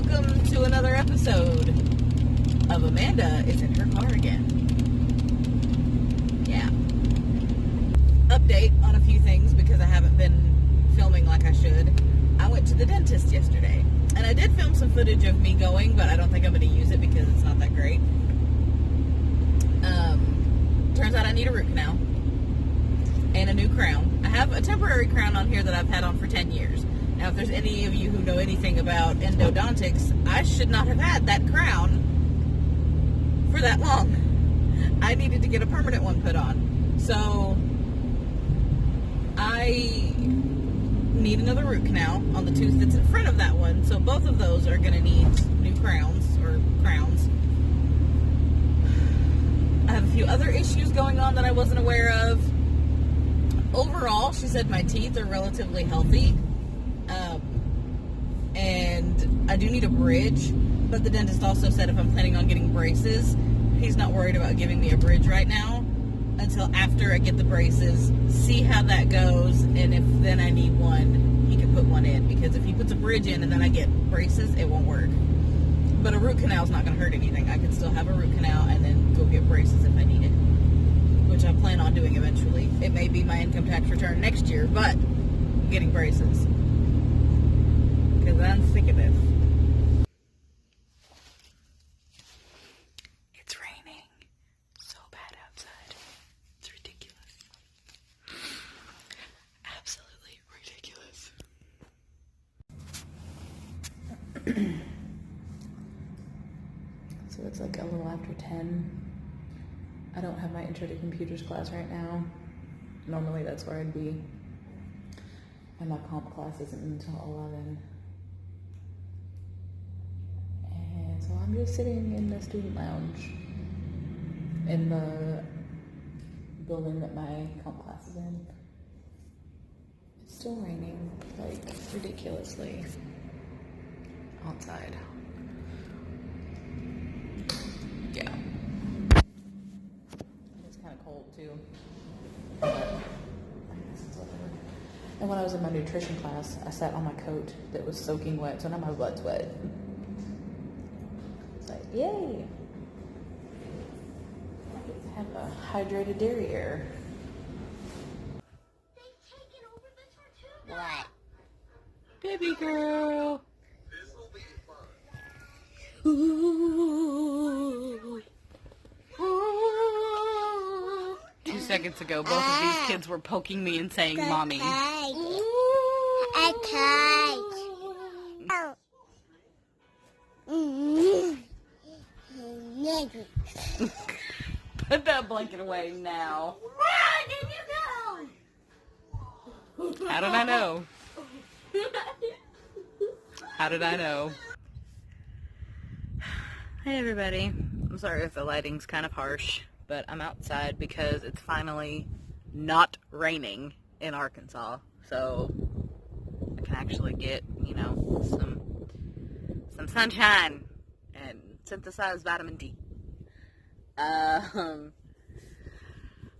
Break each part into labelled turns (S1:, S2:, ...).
S1: welcome to another episode of Amanda is in her car again. Yeah. Update on a few things because I haven't been filming like I should. I went to the dentist yesterday, and I did film some footage of me going, but I don't think I'm going to use it because it's not that great. Turns out I need a root canal and a new crown. I have a temporary crown on here that I've had on for 10 years. Now, if there's any of you who know anything about endodontics, I should not have had that crown for that long. I needed to get a permanent one put on. So, I need another root canal on the tooth that's in front of that one. So both of those are going to need new crowns. I have a few other issues going on that I wasn't aware of. Overall, she said my teeth are relatively healthy. And I do need a bridge, but the dentist also said if I'm planning on getting braces, he's not worried about giving me a bridge right now until after I get the braces, see how that goes, and if then I need one, he can put one in, because if he puts a bridge in and then I get braces, it won't work. But a root canal is not going to hurt anything. I can still have a root canal and then go get braces if I need it, which I plan on doing eventually. It may be my income tax return next year, but I'm getting braces because I'm sick of this. It's raining so bad outside. It's ridiculous. Absolutely ridiculous. So it's like a little after 10. I don't have my intro to computers class right now. Normally that's where I'd be. And my comp class isn't until 11. And so I'm just sitting in the student lounge in the building that my comp class is in. It's still raining, like ridiculously outside. Yeah. It's kind of cold too. But I guess it's whatever. And when I was in my nutrition class, I sat on my coat that was soaking wet, so now my butt's wet. It's like, yay! I get to have a hydrated derriere. What? Baby girl. Ooh. 2 seconds ago, both of these kids were poking me and saying, "Mommy." Put that blanket away now. How did I know? How did I know? Hey everybody, I'm sorry if the lighting's kind of harsh, but I'm outside because it's finally not raining in Arkansas, so I can actually get, some sunshine and synthesize vitamin D.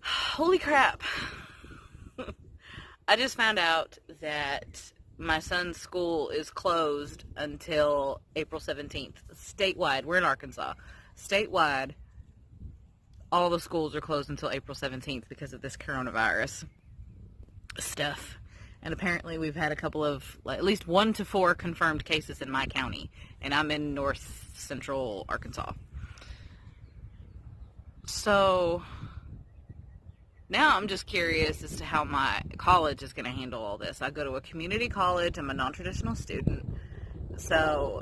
S1: Holy crap. I just found out that my son's school is closed until April 17th. Statewide, we're in Arkansas. Statewide, all the schools are closed until April 17th because of this coronavirus stuff. And apparently we've had a couple of, at least 1 to 4 confirmed cases in my county. And I'm in north central Arkansas. So now I'm just curious as to how my college is going to handle all this. I go to a community college. I'm a non-traditional student. So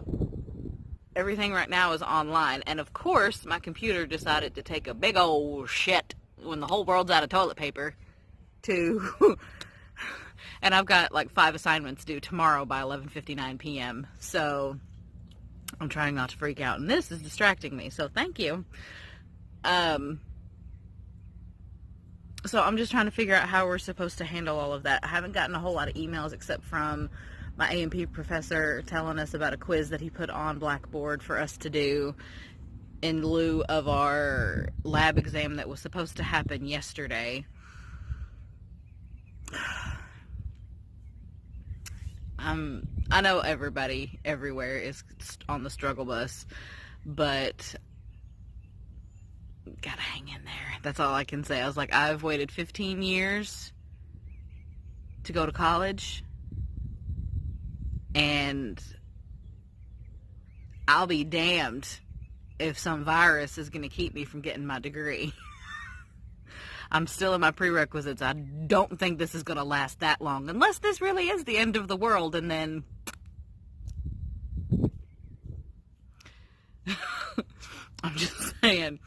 S1: everything right now is online. And of course, my computer decided to take a big old shit when the whole world's out of toilet paper to... And I've got like 5 assignments due tomorrow by 11:59 p.m. So I'm trying not to freak out. And this is distracting me. So thank you. So I'm just trying to figure out how we're supposed to handle all of that. I haven't gotten a whole lot of emails except from my A&P professor telling us about a quiz that he put on Blackboard for us to do in lieu of our lab exam that was supposed to happen yesterday. I know everybody everywhere is on the struggle bus, but gotta hang in there. That's all I can say. I was like, I've waited 15 years to go to college, and I'll be damned if some virus is going to keep me from getting my degree. I'm still in my prerequisites. I don't think this is going to last that long, unless this really is the end of the world, and then I'm just saying,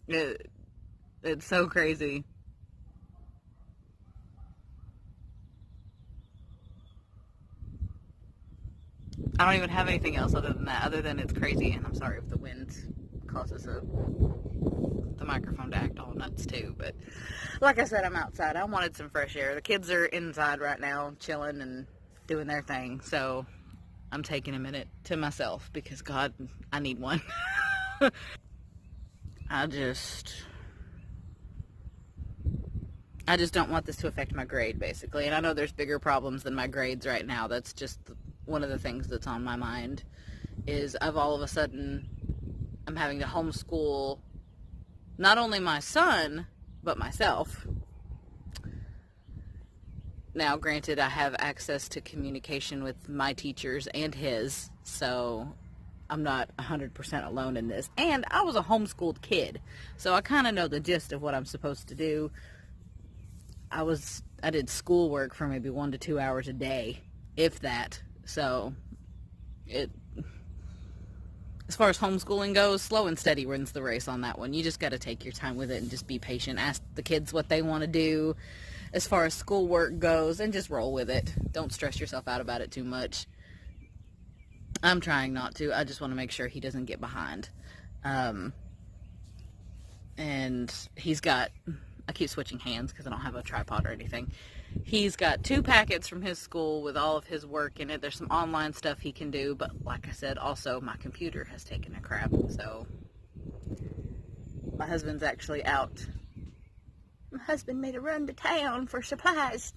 S1: it's so crazy. I don't even have anything else other than that, other than it's crazy, and I'm sorry if the wind causes the microphone to act all nuts too, but like I said, I'm outside. I wanted some fresh air. The kids are inside right now, chilling and doing their thing, so I'm taking a minute to myself, because God, I need one. I just don't want this to affect my grade, basically, and I know there's bigger problems than my grades right now. That's just one of the things that's on my mind, is I've all of a sudden, I'm having to homeschool not only my son, but myself. Now, granted, I have access to communication with my teachers and his, so I'm not 100% alone in this. And I was a homeschooled kid, so I kind of know the gist of what I'm supposed to do. I did schoolwork for maybe 1 to 2 hours a day, if that. So, as far as homeschooling goes, slow and steady wins the race on that one. You just got to take your time with it and just be patient. Ask the kids what they want to do as far as schoolwork goes, and just roll with it. Don't stress yourself out about it too much. I'm trying not to. I just want to make sure he doesn't get behind. And he's got, I keep switching hands because I don't have a tripod or anything. He's got 2 packets from his school with all of his work in it. There's some online stuff he can do, but like I said, also my computer has taken a crap, so my husband's actually out. My husband made a run to town for supplies.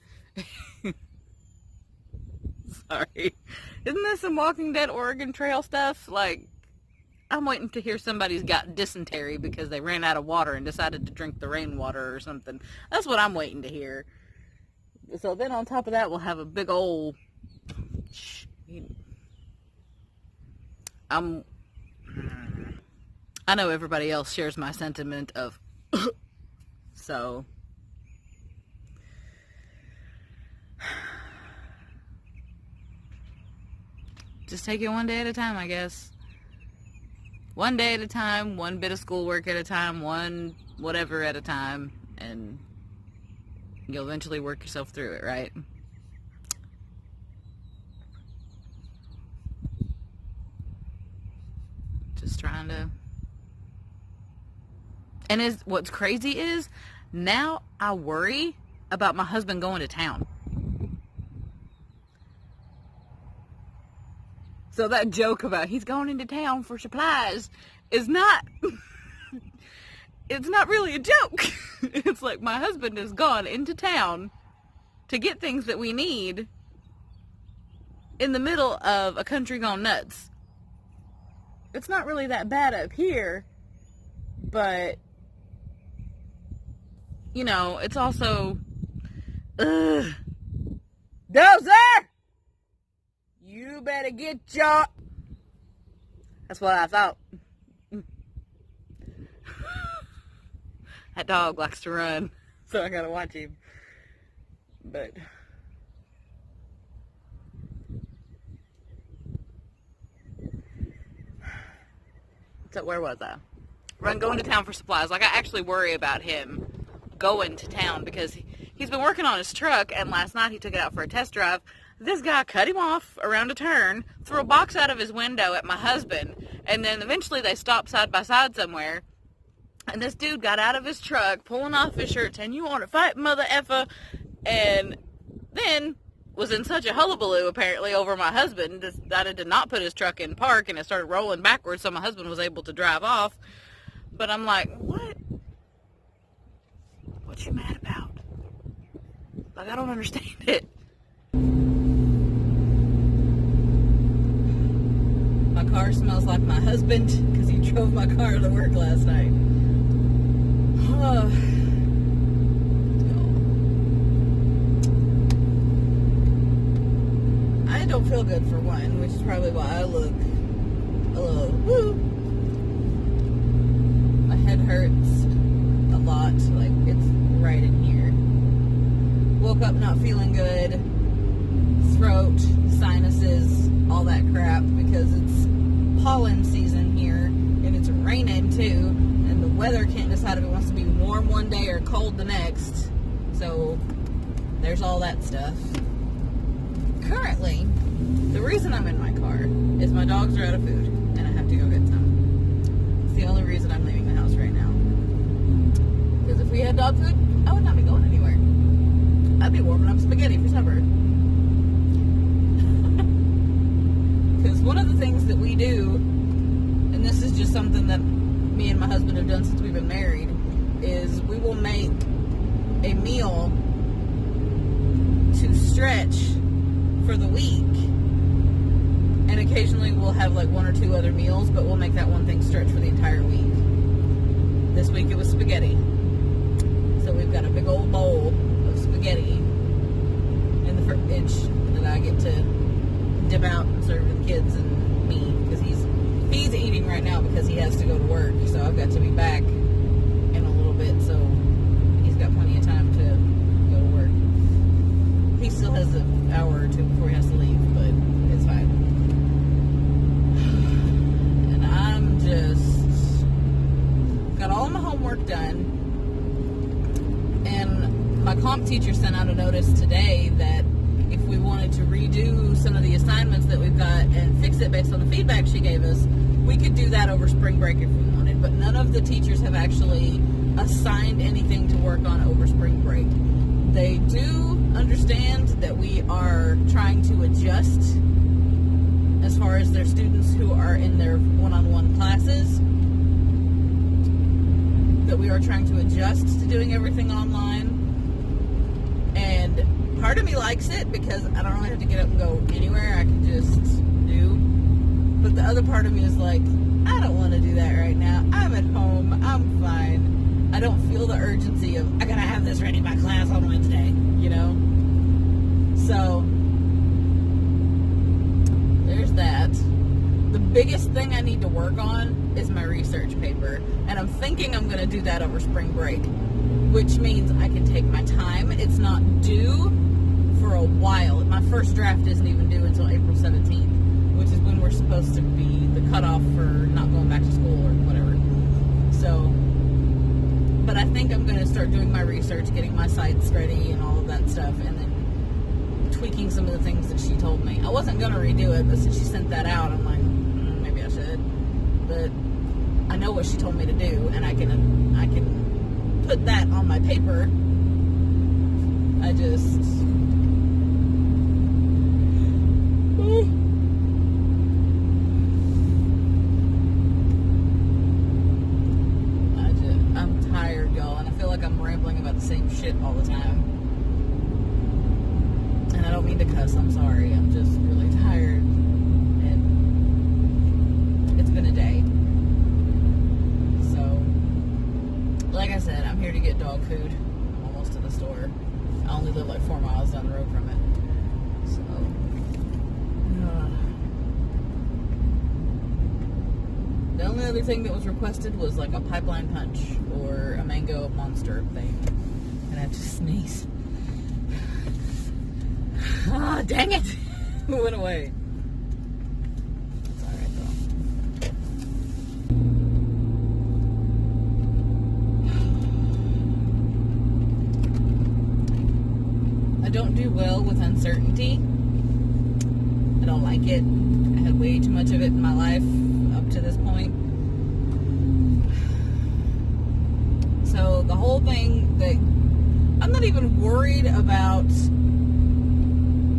S1: Sorry. Isn't this some Walking Dead Oregon Trail stuff? Like, I'm waiting to hear somebody's got dysentery because they ran out of water and decided to drink the rainwater or something. That's what I'm waiting to hear. So then on top of that, we'll have a big old... I know everybody else shares my sentiment of... So... just take it one day at a time, I guess. One day at a time, one bit of schoolwork at a time, one whatever at a time, and you'll eventually work yourself through it, right? Just trying to... And what's crazy is, now I worry about my husband going to town. So that joke about he's going into town for supplies is not... it's not really a joke. It's like my husband has gone into town to get things that we need in the middle of a country gone nuts. It's not really that bad up here, but, you know, it's also... Dozer! You better get your... That's what I thought. That dog likes to run, so I gotta watch him. But... so where was I? Going to town for supplies. Like, I actually worry about him going to town because he's been working on his truck, and last night he took it out for a test drive. This guy cut him off around a turn, threw a box out of his window at my husband, and then eventually they stopped side by side somewhere. And this dude got out of his truck, pulling off his shirt, saying, "You want to fight, mother effer?" And then was in such a hullabaloo, apparently, over my husband, decided to not put his truck in park, and it started rolling backwards, so my husband was able to drive off. But I'm like, what? What you mad about? Like, I don't understand it. my car smells like my husband because he drove my car to work last night. I don't feel good for one, which is probably why I look a little woo. My head hurts a lot, like it's right in here. Woke up not feeling good, throat, sinuses, all that crap, because it's pollen season here, and it's raining too, and the weather can't decide if it wants to be warm one day or cold the next, so there's all that stuff. Currently, the reason I'm in my car is my dogs are out of food, and I have to go get some. It's the only reason I'm leaving the house right now. Because if we had dog food, I would not be going anywhere. I'd be warming up spaghetti for supper. Because one of the things that we do, and this is just something that me and my husband have done since we've been married, is we will make a meal to stretch for the week. And occasionally we'll have like one or two other meals, but we'll make that one thing stretch for the entire week. This week it was spaghetti. So we've got a big old bowl of spaghetti in the fridge that I get to dip out and serve the kids and me, because he's eating right now because he has to go to work, so I've got to be back in a little bit, so he's got plenty of time to go to work. He still has an hour or two before he has to leave, but it's fine. And I'm just got all my homework done. And my comp teacher sent out a notice today that if we wanted to redo some of the assignments that we've got and fix it based on the feedback she gave us, we could do that over spring break if we wanted. But none of the teachers have actually assigned anything to work on over spring break. They do understand that we are trying to adjust as far as their students who are in their one-on-one classes, that we are trying to adjust to doing everything online. And part of me likes it because I don't really have to get up and go anywhere. I can just do. But the other part of me is like, I don't want to do that right now. I'm at home. I'm fine. I don't feel the urgency of, I gotta have this ready by class on Wednesday, you know? So, there's that. The biggest thing I need to work on is my research paper. And I'm thinking I'm going to do that over spring break, which means I can take my time. It's not due for a while. My first draft isn't even due until April 17th, which is when we're supposed to be the cutoff for not going back to school or whatever. So, but I think I'm going to start doing my research, getting my sites ready and all of that stuff, and then tweaking some of the things that she told me. I wasn't going to redo it, but since she sent that out, I'm like, maybe I should. But I know what she told me to do, and I can put that on my paper. I just I'm tired, y'all, and I feel like I'm rambling about the same shit all the time. And I don't mean to cuss, I'm sorry. I'm just really tired. And it's been a day. So, like I said, I'm here to get dog food. I'm almost to the store. I only live like 4 miles down the road from it. So, the only other thing that was requested was like a pipeline punch or a mango monster thing. And I have to sneeze. Ah, dang it! It went away. It's alright though. I don't do well with uncertainty. I don't like it. I had way too much of it in my life up to this point. So the whole thing that I'm not even worried about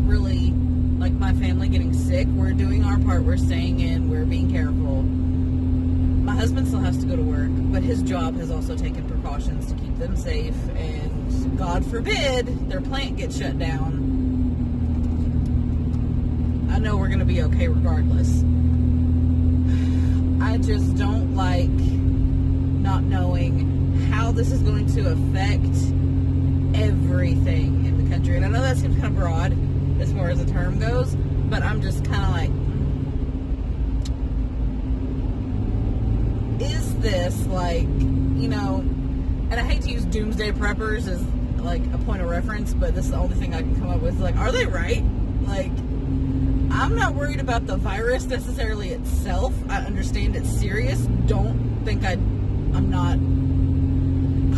S1: really like my family getting sick. We're doing our part. We're staying in. We're being careful. My husband still has to go to work, but his job has also taken precautions to keep them safe, and God forbid their plant gets shut down. I know we're going to be okay regardless. I just don't like not knowing how this is going to affect everything in the country. And I know that seems kind of broad as far as the term goes, but I'm just kind of like, is this like, you know, and I hate to use doomsday preppers as like a point of reference, but this is the only thing I can come up with. Like, are they right? Like, I'm not worried about the virus necessarily itself. I understand it's serious. Don't think I'm not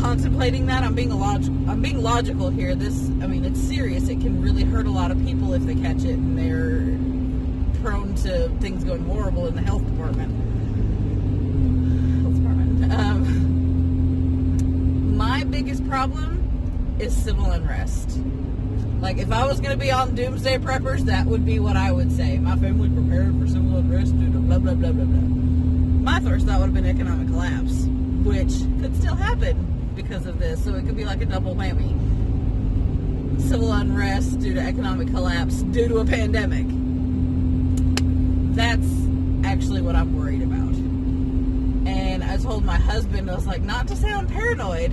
S1: contemplating that. I'm being logical here. It's serious. It can really hurt a lot of people if they catch it, and they're prone to things going horrible in the health department. My biggest problem is civil unrest. Like, if I was going to be on doomsday preppers, that would be what I would say. My family prepared for civil unrest due to blah, blah, blah, blah, blah. My first thought would have been economic collapse, which could still happen because of this. So it could be like a double whammy. Civil unrest due to economic collapse due to a pandemic. That's actually what I'm worried about. And I told my husband, I was like, not to sound paranoid,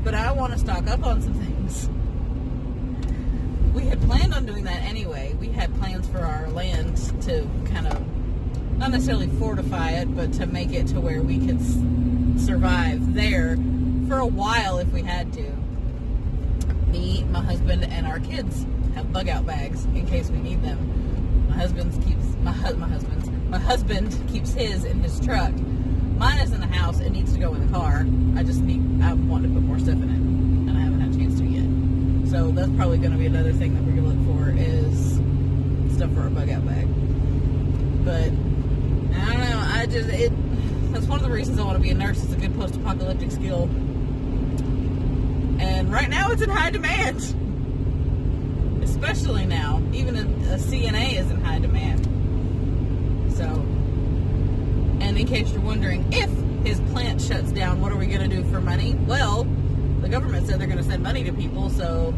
S1: but I want to stock up on some things. We had planned on doing that anyway. We had plans for our land to kind of, not necessarily fortify it, but to make it to where we could survive there for a while if we had to. Me, my husband, and our kids have bug out bags in case we need them. My husband keeps his in his truck. Mine is in the house. It needs to go in the car. I want to put more stuff in it, and I haven't had a chance to yet. So that's probably going to be another thing that we're going to look for is stuff for our bug out bag. But I don't know. That's one of the reasons I want to be a nurse. It's a good post-apocalyptic skill, and right now it's in high demand. Especially now, even a CNA is in high demand. So, and in case you're wondering, if his plant shuts down, what are we going to do for money? Well, the government said they're going to send money to people, so,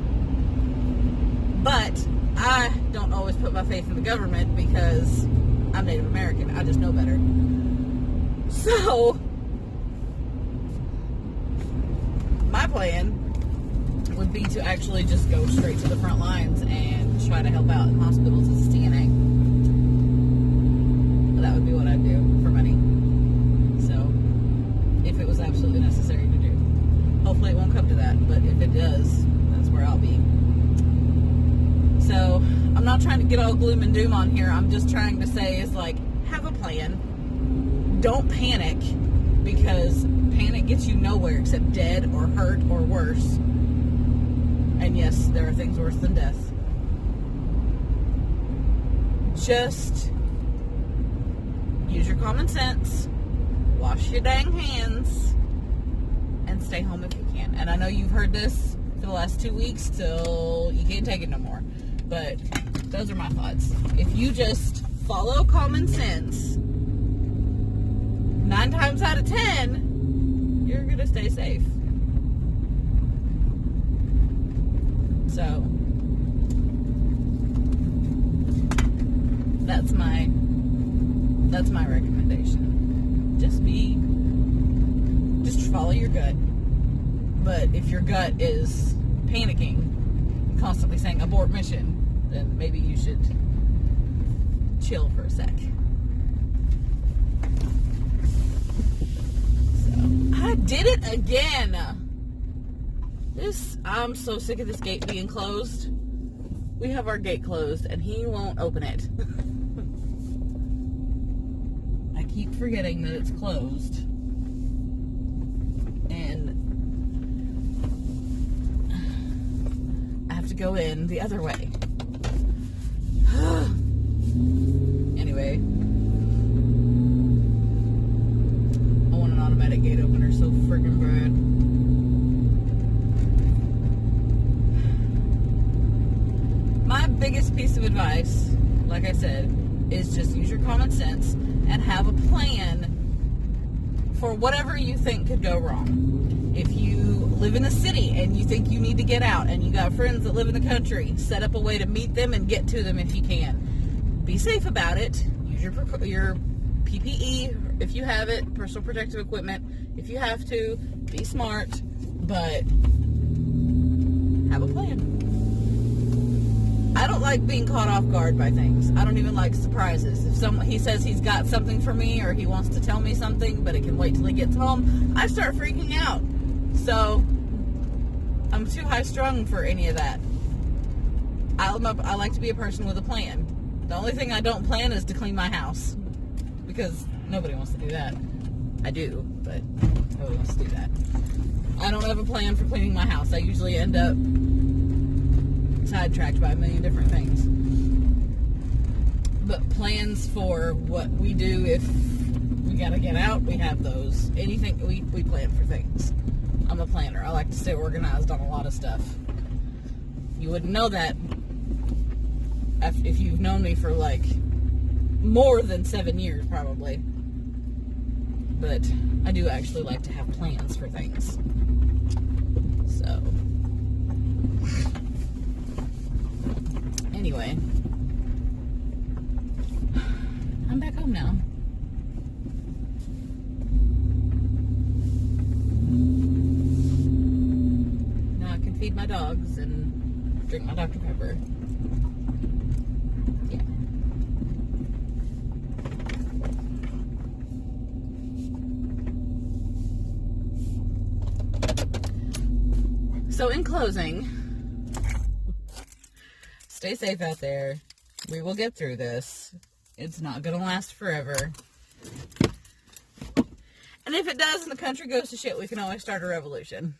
S1: but I don't always put my faith in the government because I'm Native American. I just know better. So, my plan would be to actually just go straight to the front lines and try to help out in hospitals as a CNA. That would be what I'd do for money. So, if it was absolutely necessary to do. Hopefully it won't come to that, but if it does, that's where I'll be. So, I'm not trying to get all gloom and doom on here. I'm just trying to say is like, have a plan. Don't panic, because panic gets you nowhere except dead or hurt or worse. And yes, there are things worse than death. Just use your common sense, wash your dang hands, and stay home if you can. And I know you've heard this for the last 2 weeks till you can't take it no more. But those are my thoughts. If you just follow common sense, 9 times out of 10, you're going to stay safe. So, that's my recommendation. Just follow your gut. But if your gut is panicking, constantly saying abort mission, then maybe you should chill for a sec. So, I did it again. I'm so sick of this gate being closed. We have our gate closed and he won't open it. I keep forgetting that it's closed. And I have to go in the other way. Anyway. I want an automatic gate opener so freaking bad. My biggest piece of advice, like I said, is just use your common sense and have a plan for whatever you think could go wrong. If you live in a city and you think you need to get out and you got friends that live in the country, set up a way to meet them and get to them if you can. Be safe about it. Use your PPE, if you have it, personal protective equipment, if you have to, be smart, but have a plan. I don't like being caught off guard by things. I don't even like surprises. If he says he's got something for me or he wants to tell me something, but it can wait till he gets home, I start freaking out. So I'm too high strung for any of that. I like to be a person with a plan. The only thing I don't plan is to clean my house, because nobody wants to do that. I do, but nobody wants to do that. I don't have a plan for cleaning my house. I usually end up sidetracked by a million different things. But plans for what we do if we gotta get out, we have those. Anything, we plan for things. I'm a planner. I like to stay organized on a lot of stuff. You wouldn't know that if you've known me for like more than 7 years probably. But I do actually like to have plans for things. So anyway, I'm back home now. Now I can feed my dogs and drink my Dr. Pepper. Yeah. So in closing, stay safe out there. We will get through this. It's not going to last forever. And if it does and the country goes to shit, we can always start a revolution.